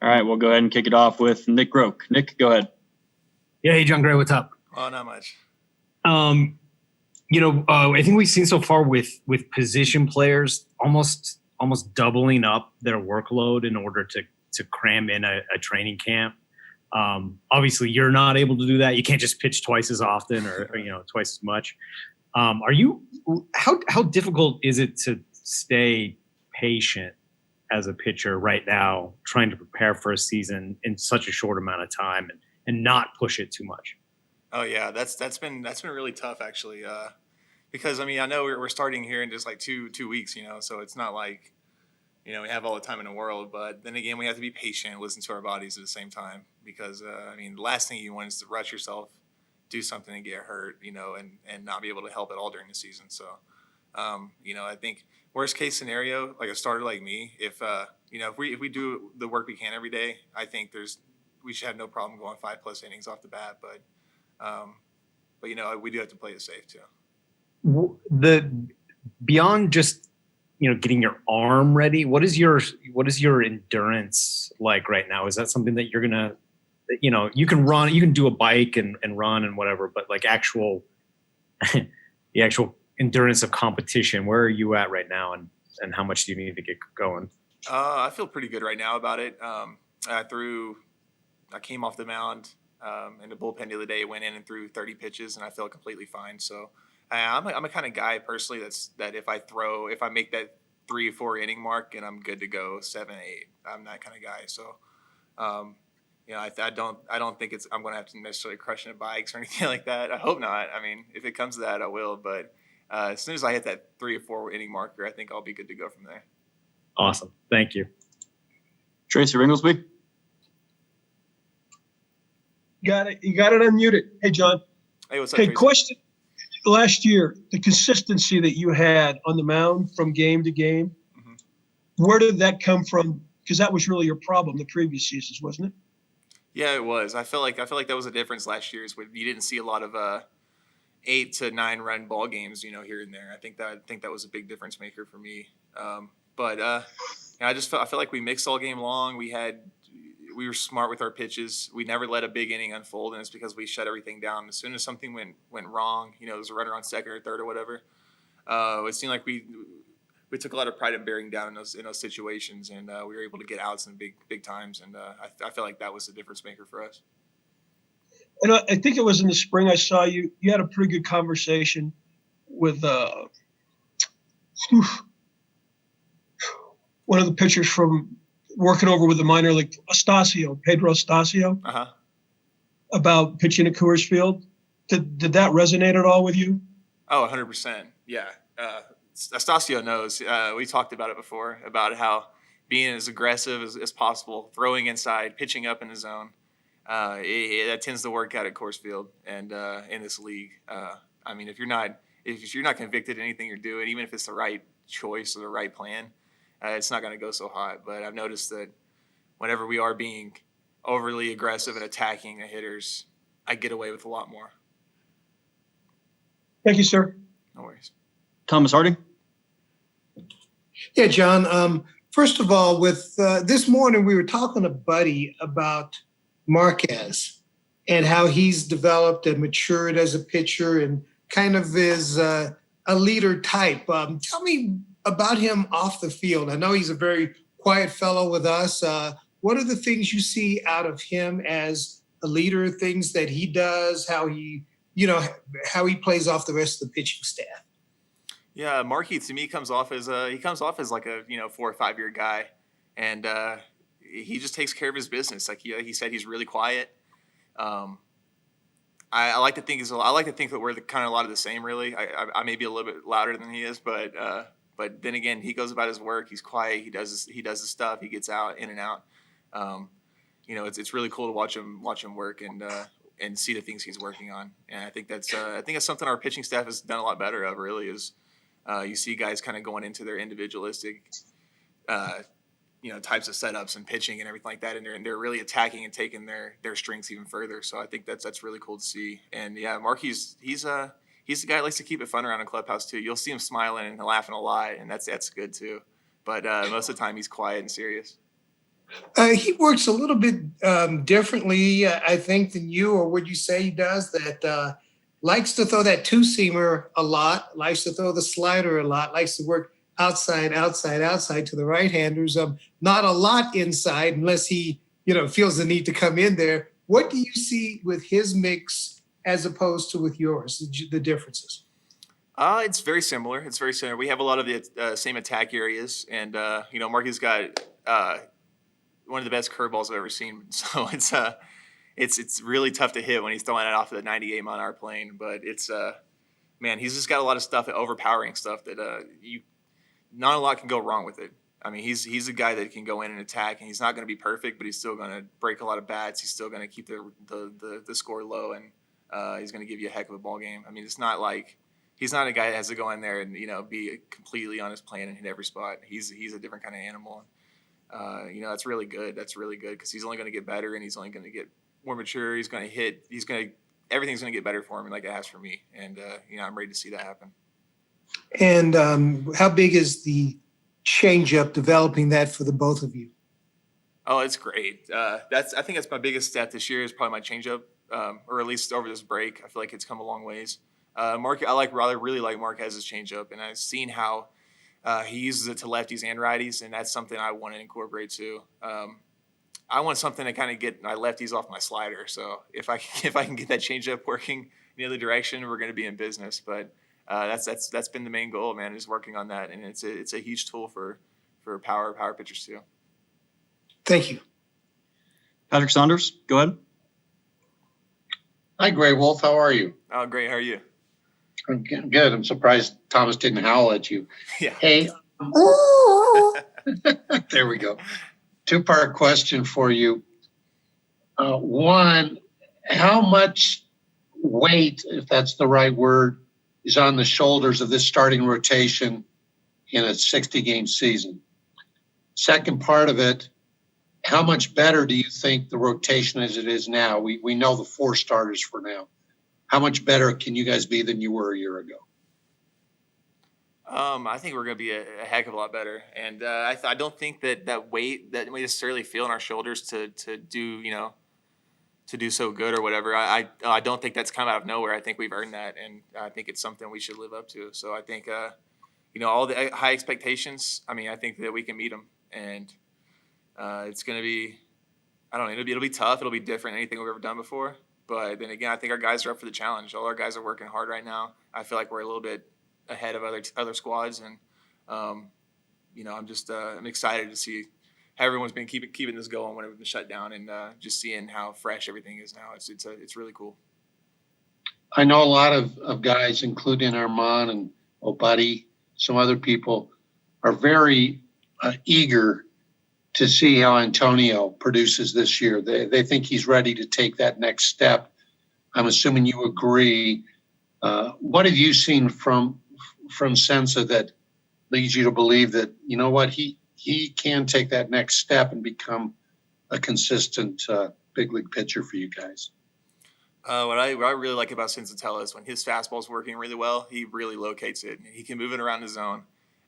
All right, we'll go ahead and kick it off with Nick Groke. Nick, go ahead. Yeah, hey, Jon Gray, what's up? Oh, not much. I think we've seen so far with position players almost doubling up their workload in order to cram in a training camp. Obviously, you're not able to do that. You can't just pitch twice as often or twice as much. How difficult is it to stay patient as a pitcher right now, trying to prepare for a season in such a short amount of time and not push it too much? Oh yeah, that's been really tough actually. Because I mean I know we're starting here in just like two weeks, so it's not like we have all the time in the world. But then again, we have to be patient, listen to our bodies at the same time. Because the last thing you want is to rush yourself, do something and get hurt, and not be able to help at all during the season. So, I think worst case scenario, like a starter like me, if we do the work we can every day, I think we should have no problem going 5+ innings off the bat. But we do have to play it safe too. Beyond just getting your arm ready, what is your endurance like right now? Is that something that you're gonna, you can run, you can do a bike and run and whatever, but like the actual endurance of competition, where are you at right now, and how much do you need to get going? I feel pretty good right now about it. I came off the mound in the bullpen the other day, went in and threw 30 pitches, and I felt completely fine. So I'm a kind of guy personally that if I make that 3 or 4 inning mark and I'm good to go 7, 8, I'm that kind of guy. So I don't think I'm going to have to necessarily crush into bikes or anything like that. I hope not. I mean, if it comes to that, I will. But as soon as I hit that 3 or 4 inning marker, I think I'll be good to go from there. Awesome. Thank you. Tracy Ringlesby. Got it. You got it unmuted. Hey, John. Hey, what's up, Hey, Tracy? question. Last year, the consistency that you had on the mound from game to game, where did that come from? Because that was really your problem the previous seasons, wasn't it? Yeah, it was. I feel like that was a difference last year. Is when you didn't see a lot of 8 to 9 run ball games, here and there. I think that was a big difference maker for me. I feel like we mixed all game long. We were smart with our pitches. We never let a big inning unfold, and it's because we shut everything down. As soon as something went wrong, there was a runner on second or third or whatever, it seemed like we took a lot of pride in bearing down in those situations, and we were able to get outs in big times. And I feel like that was the difference maker for us. And I think it was in the spring I saw you. You had a pretty good conversation with one of the pitchers from working over with the minor league, Pedro Astacio, about pitching at Coors Field. Did that resonate at all with you? Oh, 100%. Yeah. Astacio knows. We talked about it before, about how being as aggressive as possible, throwing inside, pitching up in the zone, that tends to work out at Coors Field and in this league. If you're not convicted in anything you're doing, even if it's the right choice or the right plan, it's not going to go so hot. But I've noticed that whenever we are being overly aggressive and attacking the hitters, I get away with a lot more. Thank you, sir. No worries. Thomas Harding. Yeah, John. First of all, with this morning, we were talking to Buddy about Marquez and how he's developed and matured as a pitcher and kind of is a leader type. Tell me about him off the field. I know he's a very quiet fellow with us. What are the things you see out of him as a leader, things that he does, how he plays off the rest of the pitching staff? Yeah, Markey to me comes off as like a 4 or 5 year guy, and he just takes care of his business. Like he said, he's really quiet. I like to think that we're kind of a lot of the same. Really, I may be a little bit louder than he is, but then again, he goes about his work. He's quiet. He does the stuff. He gets out in and out. It's really cool to watch him work and see the things he's working on. And I think that's something our pitching staff has done a lot better of. Really, is you see guys kind of going into their individualistic types of setups and pitching and everything like that, and they're really attacking and taking their strengths even further. So I think that's really cool to see. And yeah, Markey's he's the guy that likes to keep it fun around the clubhouse too. You'll see him smiling and laughing a lot, and that's good too. But most of the time he's quiet and serious. He works a little bit differently, I think, than you, or would you say he does that? Likes to throw that two-seamer a lot, likes to throw the slider a lot, likes to work outside, outside, outside to the right-handers. Not a lot inside unless he, feels the need to come in there. What do you see with his mix as opposed to with yours, the differences? It's very similar. It's very similar. We have a lot of the same attack areas, and Marky's got one of the best curveballs I've ever seen. So it's really tough to hit when he's throwing it off of the 98-mile-an-hour plane. But it's man, he's just got a lot of stuff, overpowering stuff that not a lot can go wrong with it. I mean, he's a guy that can go in and attack, and he's not going to be perfect, but he's still going to break a lot of bats. He's still going to keep the score low, and he's going to give you a heck of a ball game. I mean, it's not like he's not a guy that has to go in there and be completely on his plan and hit every spot. He's a different kind of animal. That's really good. That's really good because he's only going to get better, and he's only going to get more mature. He's going to hit. Everything's going to get better for him, like it has for me. And I'm ready to see that happen. And how big is the changeup, developing that for the both of you? Oh, it's great. I think that's my biggest stat this year is probably my changeup, or at least over this break. I feel like it's come a long ways. Mark, I really like Marquez's changeup, and I've seen how he uses it to lefties and righties, and that's something I want to incorporate too. I want something to kind of get my lefties off my slider. So if I can get that changeup working in the other direction, we're going to be in business. But that's been the main goal, man, is working on that, and it's a huge tool for power pitchers too. Thank you. Patrick Saunders, go ahead. Hi, Gray Wolf. How are you? Oh, great. How are you? I'm good. I'm surprised Thomas didn't howl at you. Yeah. Hey, there we go. Two-part question for you. One, how much weight, if that's the right word, is on the shoulders of this starting rotation in a 60-game season? Second part of it, how much better do you think the rotation as it is now? We know the four starters for now. How much better can you guys be than you were a year ago? I think we're going to be a heck of a lot better, and I don't think that weight that we necessarily feel in our shoulders to do so good or whatever. I don't think that's come out of nowhere. I think we've earned that, and I think it's something we should live up to. So I think all the high expectations. I mean, I think that we can meet them, and it's going to be. I don't know. It'll be tough. It'll be different than anything we've ever done before. But then again, I think our guys are up for the challenge. All our guys are working hard right now. I feel like we're a little bit ahead of other squads, and I'm excited to see how everyone's been keeping this going when it was shut down, and just seeing how fresh everything is now. It's really cool. I know a lot of guys, including Armand and Buddy, some other people, are very eager to see how Antonio produces this year. They think he's ready to take that next step. I'm assuming you agree. What have you seen from Sensa that leads you to believe that, you know what, he can take that next step and become a consistent big league pitcher for you guys? What I really like about Sensatella is when his fastball's working really well, he really locates it. He can move it around the zone.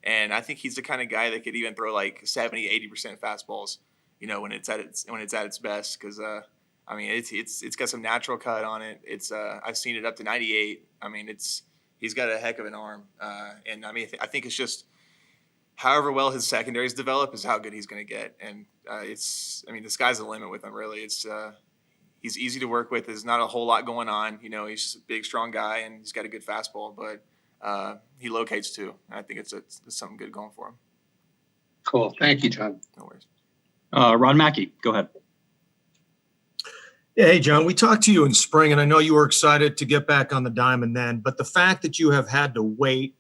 And I think he's the kind of guy that could even throw like 70, 80% fastballs, when it's at its best. Because it's got some natural cut on it. I've seen it up to 98. I mean, he's got a heck of an arm. And I mean, I think it's just however well his secondaries develop is how good he's going to get. And the sky's the limit with him. Really, he's easy to work with. There's not a whole lot going on. He's just a big, strong guy, and he's got a good fastball, but. He locates too. I think it's something good going for him. Cool. Thank you, John. No worries. Ron Mackey, go ahead. Yeah, hey, John, we talked to you in spring, and I know you were excited to get back on the diamond then, but the fact that you have had to wait,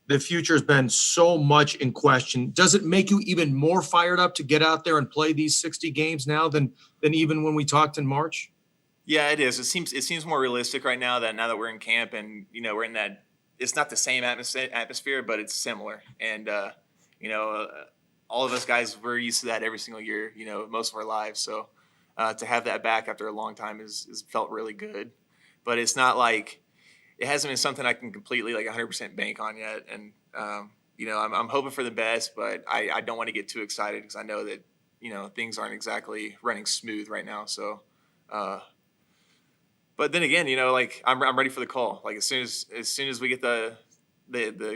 the future has been so much in question. Does it make you even more fired up to get out there and play these 60 games now than even when we talked in March? Yeah, it is. It seems more realistic right now that we're in camp and, we're in that. It's not the same atmosphere, but it's similar. And, all of us guys, we're used to that every single year, most of our lives. So to have that back after a long time is felt really good. But it's not like it hasn't been something I can completely 100% bank on yet. And, I'm hoping for the best, but I don't want to get too excited because I know that things aren't exactly running smooth right now. So, but then again, like I'm ready for the call. Like as soon as we get the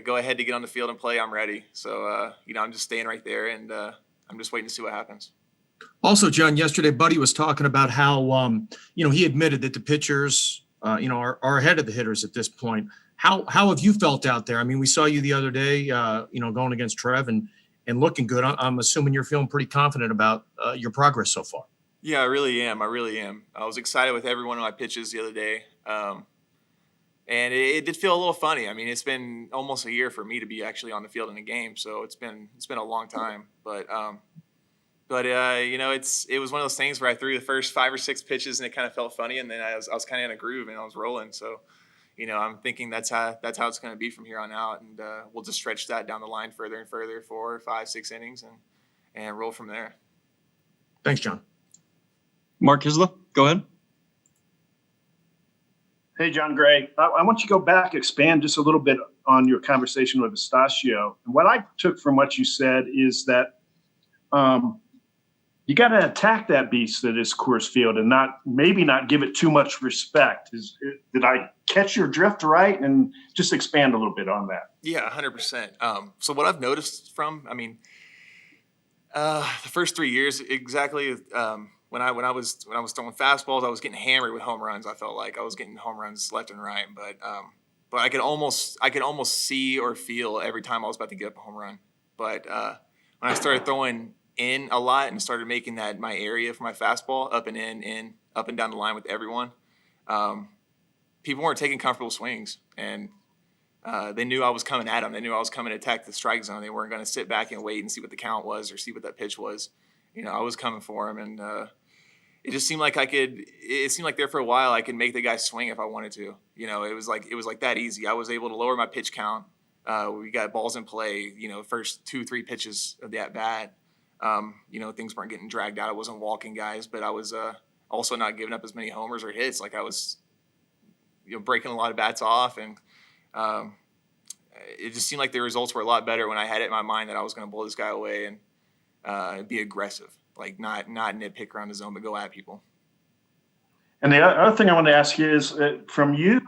go ahead to get on the field and play, I'm ready. So, I'm just staying right there, and I'm just waiting to see what happens. Also, John, yesterday, Buddy was talking about how, he admitted that the pitchers, are ahead of the hitters at this point. How have you felt out there? I mean, we saw you the other day, going against Trev and looking good. I'm assuming you're feeling pretty confident about your progress so far. Yeah, I really am. I was excited with every one of my pitches the other day. And it did feel a little funny. I mean, it's been almost a year for me to be actually on the field in a game. So it's been a long time, but it was one of those things where I threw the first 5 or 6 pitches and it kind of felt funny. And then I was kind of in a groove and I was rolling. So, I'm thinking that's how it's going to be from here on out. And we'll just stretch that down the line further and further, 4, 5, 6 innings and roll from there. Thanks, John. Mark Hisla, go ahead. Hey, Jon Gray. I want you to go back, expand just a little bit on your conversation with Estacio. And what I took from what you said is that you got to attack that beast that is Coors Field and maybe not give it too much respect. Did I catch your drift right? And just expand a little bit on that. Yeah, 100%. So what I've noticed the first 3 years exactly. When I was throwing fastballs, I was getting hammered with home runs. I felt like I was getting home runs left and right, but I could almost see or feel every time I was about to get up a home run. But when I started throwing in a lot and started making that my area for my fastball, up and in, up and down the line with everyone, people weren't taking comfortable swings, and they knew I was coming at them. They knew I was coming to attack the strike zone. They weren't going to sit back and wait and see what the count was or see what that pitch was. I was coming for them, and it just seemed like it seemed like there for a while I could make the guy swing if I wanted to. It was like that easy. I was able to lower my pitch count. We got balls in play, first 2-3 pitches of the at bat. Things weren't getting dragged out. I wasn't walking guys, but I was also not giving up as many homers or hits. Like I was, breaking a lot of bats off, and it just seemed like the results were a lot better when I had it in my mind that I was going to blow this guy away and be aggressive. Like not nitpick around the zone, but go at people. And the other thing I want to ask you is from you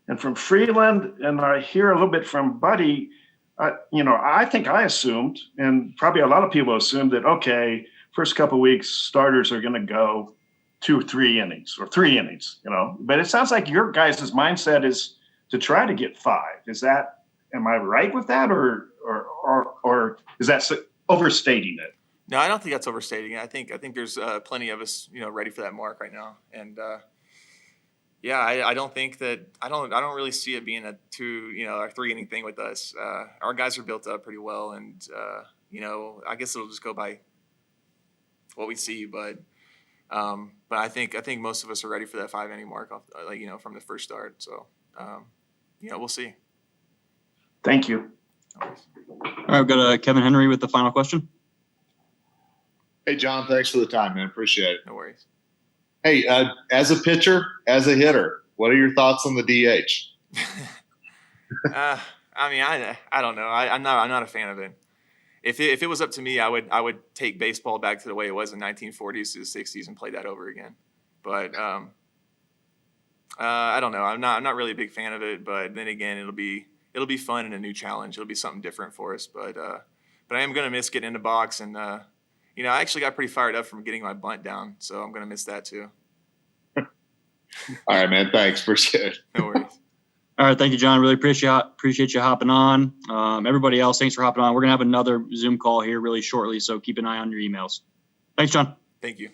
and from Freeland, and I hear a little bit from Buddy, I think I assumed, and probably a lot of people assumed that, okay, first couple of weeks, starters are going to go 2 or 3 innings or 3 innings, but it sounds like your guys' mindset is to try to get 5. Am I right with that? Or is that overstating it? No, I don't think that's overstating it. I think there's plenty of us, ready for that mark right now. And I don't think that I don't really see it being a 2, or 3 inning thing with us. Our guys are built up pretty well, and I guess it'll just go by what we see. But I think most of us are ready for that 5 inning mark off, from the first start. So we'll see. Thank you. All right, we've got Kevin Henry with the final question. Hey, John, thanks for the time, man. Appreciate it. No worries. Hey, as a pitcher, as a hitter, what are your thoughts on the DH? I don't know. I'm not a fan of it. If it was up to me, I would take baseball back to the way it was in 1940s to the 60s and play that over again. But I don't know. I'm not really a big fan of it. But then again, it'll be fun and a new challenge. It'll be something different for us. But I am gonna miss getting in the box, and I actually got pretty fired up from getting my bunt down, so I'm gonna miss that too. All right, man. Thanks. Appreciate it. No worries. All right, thank you, John. Really appreciate you hopping on. Everybody else, thanks for hopping on. We're gonna have another Zoom call here really shortly, so keep an eye on your emails. Thanks, John. Thank you.